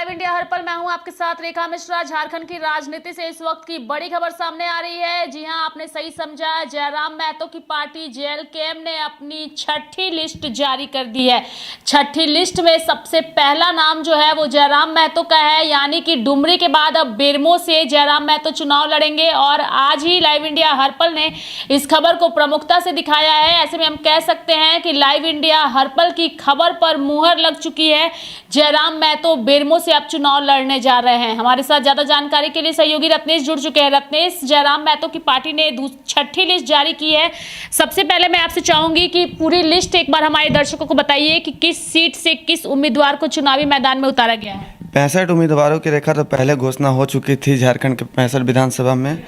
Live India हर पल मैं हूं आपके साथ रेखा मिश्रा। झारखंड की राजनीति से इस वक्त की बड़ी खबर सामने आ रही है। जी हां, आपने सही समझा, जयराम महतो की पार्टी जेएलकेएम ने अपनी छठी लिस्ट जारी कर दी है। छठी लिस्ट में सबसे पहला नाम जो है वो जयराम महतो का है, यानी कि डुमरी के बाद अब बेरमो से जयराम महतो चुनाव लड़ेंगे। और आज ही लाइव इंडिया हर पल ने इस खबर को प्रमुखता से दिखाया है। ऐसे में हम कह सकते हैं कि लाइव इंडिया हर पल की खबर पर मुहर लग चुकी है। जयराम महतो बेरमो से अब चुनाव लड़ने जा रहे हैं। हमारे साथ ज्यादा जानकारी के लिए सहयोगी रत्नेश जुड़ चुके हैं। रत्नेश, जयराम महतो की पार्टी ने छठी लिस्ट जारी की है। सबसे पहले मैं आपसे चाहूंगी कि पूरी लिस्ट एक बार हमारे दर्शकों को बताइए कि किस सीट से किस उम्मीदवार को चुनावी मैदान में उतारा गया है। 65 उम्मीदवारों की रेखा तो पहले घोषणा हो चुकी थी झारखंड के 65 विधानसभा में।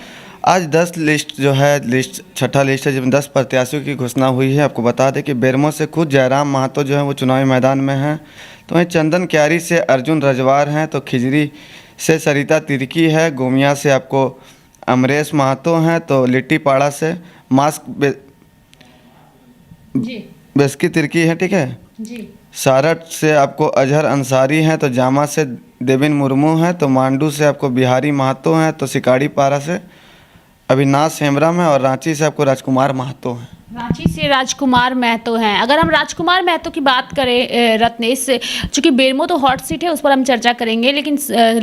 आज 10 लिस्ट जो है छठा लिस्ट है जिसमें 10 प्रत्याशियों की घोषणा हुई है। आपको बता दें कि बेरमो से खुद जयराम महतो जो है वो चुनावी मैदान में हैं। तो वहीं चंदन क्यारी से अर्जुन रजवार हैं, तो खिजरी से सरिता तिर्की है, गोमिया से आपको अमरेश महतो हैं, तो लिट्टीपाड़ा से बेस्की तिर्की है, ठीक है जी। सारठ से आपको अजहर अंसारी हैं, तो जामा से देविन मुर्मू हैं, तो मांडू से आपको बिहारी महतो हैं, तो सिकाड़ी पारा से अविनाश हेम्ब्रम है, और रांची से आपको राजकुमार महतो हैं। रांची से राजकुमार महतो हैं। अगर हम राजकुमार महतो की बात करें रत्नेश, चूंकि बेरमो तो हॉट सीट है उस पर हम चर्चा करेंगे, लेकिन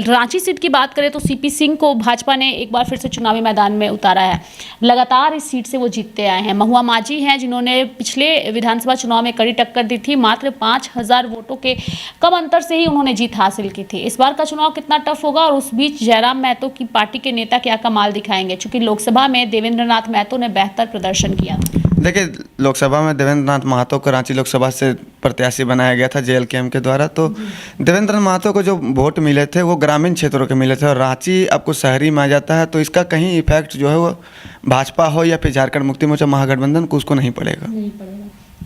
रांची सीट की बात करें तो सीपी सिंह को भाजपा ने एक बार फिर से चुनावी मैदान में उतारा है। लगातार इस सीट से वो जीतते आए हैं। महुआ माझी हैं जिन्होंने पिछले विधानसभा चुनाव में कड़ी टक्कर दी थी। मात्र 5000 वोटों के कम अंतर से ही उन्होंने जीत हासिल की थी। इस बार का चुनाव कितना टफ होगा और उस बीच जयराम महतो की पार्टी के नेता क्या कमाल दिखाएंगे, चूंकि लोकसभा में देवेंद्र नाथ महतो ने बेहतर प्रदर्शन किया। देखिए, लोकसभा में देवेंद्र नाथ महतो को रांची लोकसभा से प्रत्याशी बनाया गया था जेएलकेएम के द्वारा। तो देवेंद्र महतो को जो वोट मिले थे वो ग्रामीण क्षेत्रों के मिले थे, और रांची आपको शहरी में आ जाता है, तो इसका कहीं इफेक्ट जो है वो भाजपा हो या फिर झारखंड मुक्ति मोर्चा महागठबंधन को उसको नहीं पड़ेगा।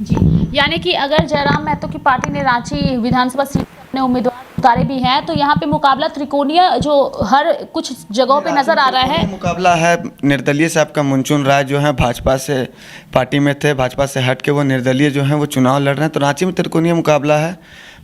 जी, यानी कि अगर जयराम महतो की पार्टी ने रांची विधानसभा सीट अपने उम्मीदवार उतारे भी हैं, तो यहाँ पे मुकाबला त्रिकोणीय जो हर कुछ जगहों पे नजर आ रहा है। मुकाबला है निर्दलीय से आपका मुंचुन राय जो है भाजपा से पार्टी में थे, भाजपा से हट के वो निर्दलीय जो है वो चुनाव लड़ रहे हैं। तो रांची में त्रिकोणीय मुकाबला है।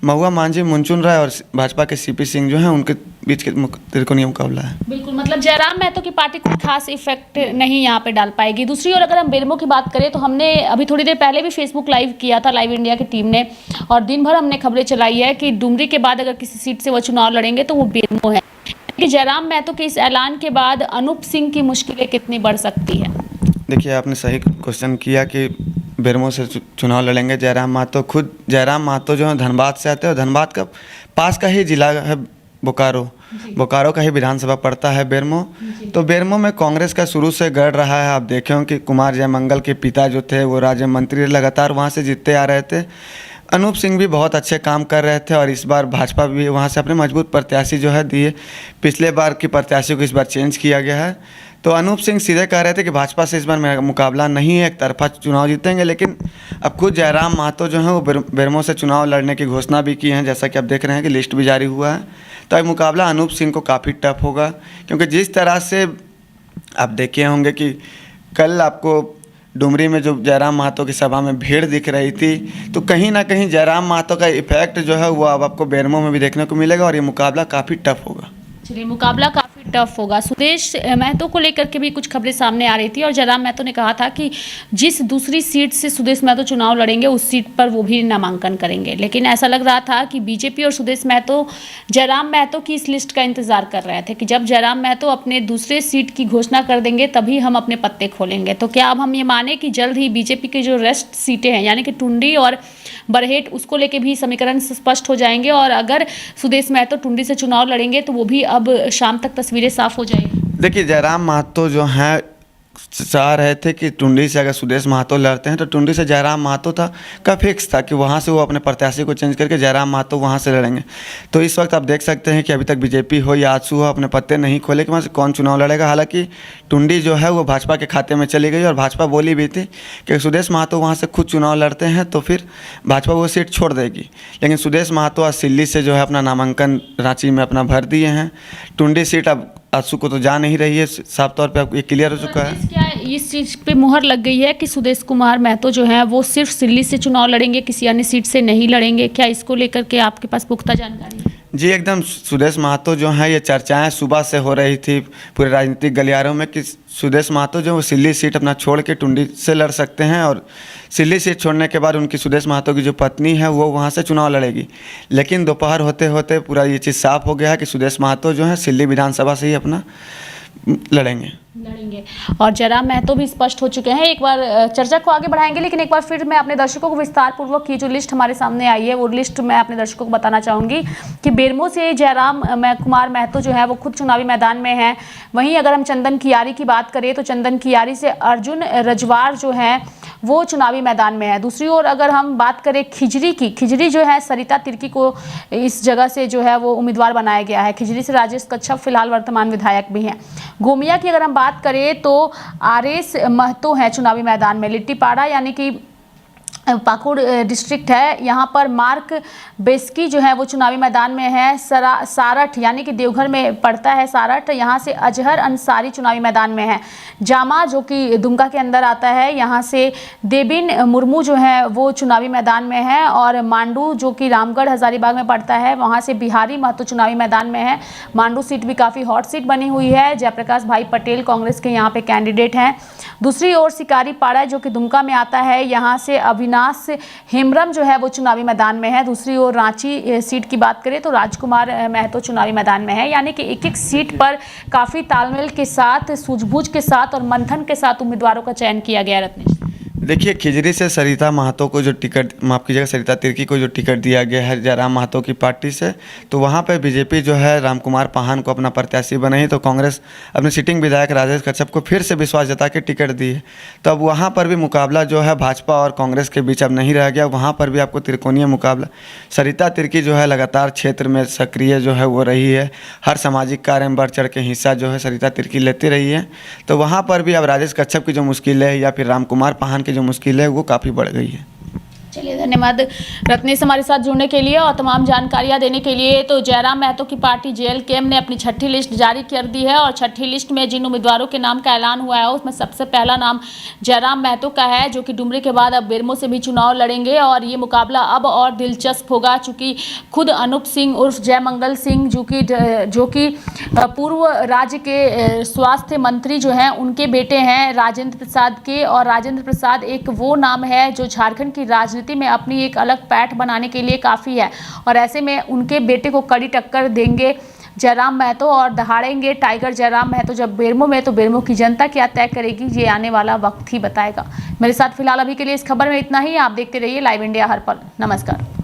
महुआ माझी, मुंचुन राय और भाजपा के सीपी सिंह जो हैं उनके बीच के त्रिकोणीय मुकाबला है। बिल्कुल, मतलब जयराम महतो की पार्टी कोई खास इफेक्ट नहीं यहाँ पे डाल पाएगी। दूसरी ओर अगर हम बेरमो की बात करें तो हमने अभी थोड़ी देर पहले भी फेसबुक लाइव किया था लाइव इंडिया की टीम ने, और दिन भर हमने खबरें चलाई है कि डुमरी के बाद अगर किसी सीट से वो चुनाव लड़ेंगे तो वो बेरमो है। कि जयराम महतो के इस ऐलान के बाद अनूप सिंह की मुश्किलें कितनी बढ़ सकती है? देखिए, आपने सही क्वेश्चन किया कि बेरमो से चुनाव लड़ेंगे जयराम महतो। खुद जयराम महतो जो है धनबाद से आते हैं, और धनबाद का पास का ही जिला है बोकारो का ही विधानसभा पड़ता है बेरमो। तो बेरमो में कांग्रेस का शुरू से गढ़ रहा है। आप देखे हो कि कुमार जयमंगल के पिता जो थे वो राज्य मंत्री लगातार वहाँ से जीतते आ रहे थे। अनूप सिंह भी बहुत अच्छे काम कर रहे थे, और इस बार भाजपा भी वहाँ से अपने मजबूत प्रत्याशी जो है दिए। पिछले बार की प्रत्याशी को इस बार चेंज किया गया है। तो अनूप सिंह सीधे कह रहे थे कि भाजपा से इस बार मेरा मुकाबला नहीं है, एक तरफा चुनाव जीतेंगे। लेकिन अब खुद जयराम महतो जो है वो बेरमो से चुनाव लड़ने की घोषणा भी की है, जैसा कि आप देख रहे हैं कि लिस्ट भी जारी हुआ है। तो ये मुकाबला अनूप सिंह को काफ़ी टफ होगा, क्योंकि जिस तरह से आप देखे होंगे कि कल आपको डुमरी में जो जयराम महतो की सभा में भीड़ दिख रही थी, तो कहीं ना कहीं जयराम महतो का इफेक्ट जो है वो अब आपको बेरमो में भी देखने को मिलेगा, और ये मुकाबला काफ़ी टफ होगा। चलिए, मुकाबला काफ़ी टफ होगा। सुदेश महतो को लेकर के भी कुछ खबरें सामने आ रही थी, और जयराम महतो ने कहा था कि जिस दूसरी सीट से सुदेश महतो चुनाव लड़ेंगे उस सीट पर वो भी नामांकन करेंगे। लेकिन ऐसा लग रहा था कि बीजेपी और सुदेश महतो जयराम महतो की इस लिस्ट का इंतजार कर रहे थे कि जब जयराम महतो अपने दूसरे सीट की घोषणा कर देंगे तभी हम अपने पत्ते खोलेंगे। तो क्या अब हम ये माने कि जल्द ही बीजेपी की जो रेस्ट सीटें हैं, यानी कि टुंडी और बरहेट, उसको लेके भी समीकरण स्पष्ट हो जाएंगे, और अगर सुदेश महतो टुंडी से चुनाव लड़ेंगे तो वो भी अब शाम तक तस्वीरें साफ हो जाएंगी? देखिए, जयराम महतो जो हैं चाह रहे थे कि टुंडी से अगर सुदेश महतो लड़ते हैं तो टुंडी से जयराम महतो का फिक्स था कि वहाँ से वो अपने प्रत्याशी को चेंज करके जयराम महतो वहाँ से लड़ेंगे। तो इस वक्त आप देख सकते हैं कि अभी तक बीजेपी हो या आजसू हो अपने पत्ते नहीं खोले कि वहाँ से कौन चुनाव लड़ेगा। हालांकि टुंडी जो है वो भाजपा के खाते में चली गई, और भाजपा बोली भी थी कि सुदेश महतो वहाँ से खुद चुनाव लड़ते हैं तो फिर भाजपा वो सीट छोड़ देगी। लेकिन सुदेश महतो आज सिल्ली से जो है अपना नामांकन रांची में अपना भर दिए हैं। टुंडी सीट अब आजसू को तो जा नहीं रही है, साफ तौर पे आपको ये क्लियर हो चुका है। क्या इस चीज़ पे मुहर लग गई है कि सुदेश कुमार महतो जो है वो सिर्फ सिल्ली से चुनाव लड़ेंगे, किसी अन्य सीट से नहीं लड़ेंगे? क्या इसको लेकर के आपके पास पुख्ता जानकारी है? जी एकदम सुदेश महतो जो है, ये चर्चाएं सुबह से हो रही थी पूरे राजनीतिक गलियारों में कि सुदेश महतो जो वो सिल्ली सीट अपना छोड़ के टुंडी से लड़ सकते हैं, और सिल्ली सीट छोड़ने के बाद उनकी सुदेश महतो की जो पत्नी है वो वहाँ से चुनाव लड़ेगी। लेकिन दोपहर होते होते पूरा ये चीज़ साफ हो गया है कि सुदेश महतो जो है सिल्ली विधानसभा से ही अपना लड़ेंगे। और जयराम महतो भी स्पष्ट हो चुके हैं। एक बार चर्चा को आगे बढ़ाएंगे, लेकिन एक बार फिर मैं अपने दर्शकों को विस्तार पूर्वक की जो लिस्ट हमारे सामने आई है वो लिस्ट मैं अपने दर्शकों को बताना चाहूँगी कि बेरमो से जयराम कुमार महतो जो है वो खुद चुनावी मैदान में हैं। वहीं अगर हम चंदन कियारी की बात करें तो चंदन कियारी से अर्जुन रजवार जो है वो चुनावी मैदान में है। दूसरी ओर अगर हम बात करें खिजरी की, खिजरी जो है सरिता तिर्की को इस जगह से जो है वो उम्मीदवार बनाया गया है। खिजरी से राजेश कच्छप फिलहाल वर्तमान विधायक भी हैं। गोमिया की अगर हम बात करें तो आरएस महतो है चुनावी मैदान में। लिट्टीपाड़ा यानी कि पाकुड़ डिस्ट्रिक्ट है, यहाँ पर मार्क बेस्की जो है वो चुनावी मैदान में है। सारठ यानी कि देवघर में पड़ता है सारठ, यहाँ से अजहर अंसारी चुनावी मैदान में है। जामा जो कि दुमका के अंदर आता है, यहाँ से देबिन मुर्मू जो है वो चुनावी मैदान में है। और मांडू जो कि रामगढ़ हजारीबाग में पड़ता है, वहाँ से बिहारी महतो चुनावी मैदान में है। मांडू सीट भी काफ़ी हॉट सीट बनी हुई है। जयप्रकाश भाई पटेल कांग्रेस के यहाँ पे कैंडिडेट हैं। दूसरी ओर सिकारी पाड़ा जो कि दुमका में आता है, यहाँ से अविनाश हेम्ब्रम जो है वो चुनावी मैदान में है। दूसरी ओर रांची सीट की बात करें तो राजकुमार महतो चुनावी मैदान में है। यानी कि एक एक सीट पर काफ़ी तालमेल के साथ, सूझबूझ के साथ और मंथन के साथ उम्मीदवारों का चयन किया गया। रत्नेश, देखिए खिजरी से सरिता महतो को जो टिकट, माफ़ कीजिएगा, सरिता तिर्की को जो टिकट दिया गया है जयराम महतो की पार्टी से, तो वहाँ पर बीजेपी जो है रामकुमार पाहन को अपना प्रत्याशी बनाई, तो कांग्रेस अपने सिटिंग विधायक राजेश कच्छप को फिर से विश्वास जता के टिकट दी है। तो अब वहाँ पर भी मुकाबला जो है भाजपा और कांग्रेस के बीच अब नहीं रह गया। वहाँ पर भी आपको त्रिकोणीय मुकाबला। सरिता तिर्की जो है लगातार क्षेत्र में सक्रिय जो है वो रही है, हर सामाजिक कार्य में बढ़ चढ़ के हिस्सा जो है सरिता तिर्की लेती रही है। तो वहाँ पर भी अब राजेश कच्छप की जो मुश्किल है या फिर रामकुमार पाहन की जो मुश्किल है वो काफ़ी बढ़ गई है। चलिए, धन्यवाद रत्नेश हमारे साथ जुड़ने के लिए और तमाम जानकारियां देने के लिए। तो जयराम महतो की पार्टी जेएलकेएम ने अपनी छठी लिस्ट जारी कर दी है और छठी लिस्ट में जिन उम्मीदवारों के नाम का ऐलान हुआ है उसमें सबसे पहला नाम जयराम महतो का है, जो कि डुमरी के बाद अब बेरमो से भी चुनाव लड़ेंगे। और ये मुकाबला अब और दिलचस्प होगा, चूँकि खुद अनूप सिंह उर्फ जयमंगल सिंह जो कि पूर्व राज्य के स्वास्थ्य मंत्री जो हैं उनके बेटे हैं राजेंद्र प्रसाद के। और राजेंद्र प्रसाद एक वो नाम है जो झारखंड की राजनीति में अपनी एक अलग पैठ बनाने के लिए काफ़ी है, और ऐसे में उनके बेटे को कड़ी टक्कर देंगे जयराम महतो और दहाड़ेंगे टाइगर जयराम महतो जब बेरमो में। तो बेरमो की जनता क्या तय करेगी ये आने वाला वक्त ही बताएगा। मेरे साथ फिलहाल अभी के लिए इस खबर में इतना ही। आप देखते रहिए लाइव इंडिया हर पल। नमस्कार।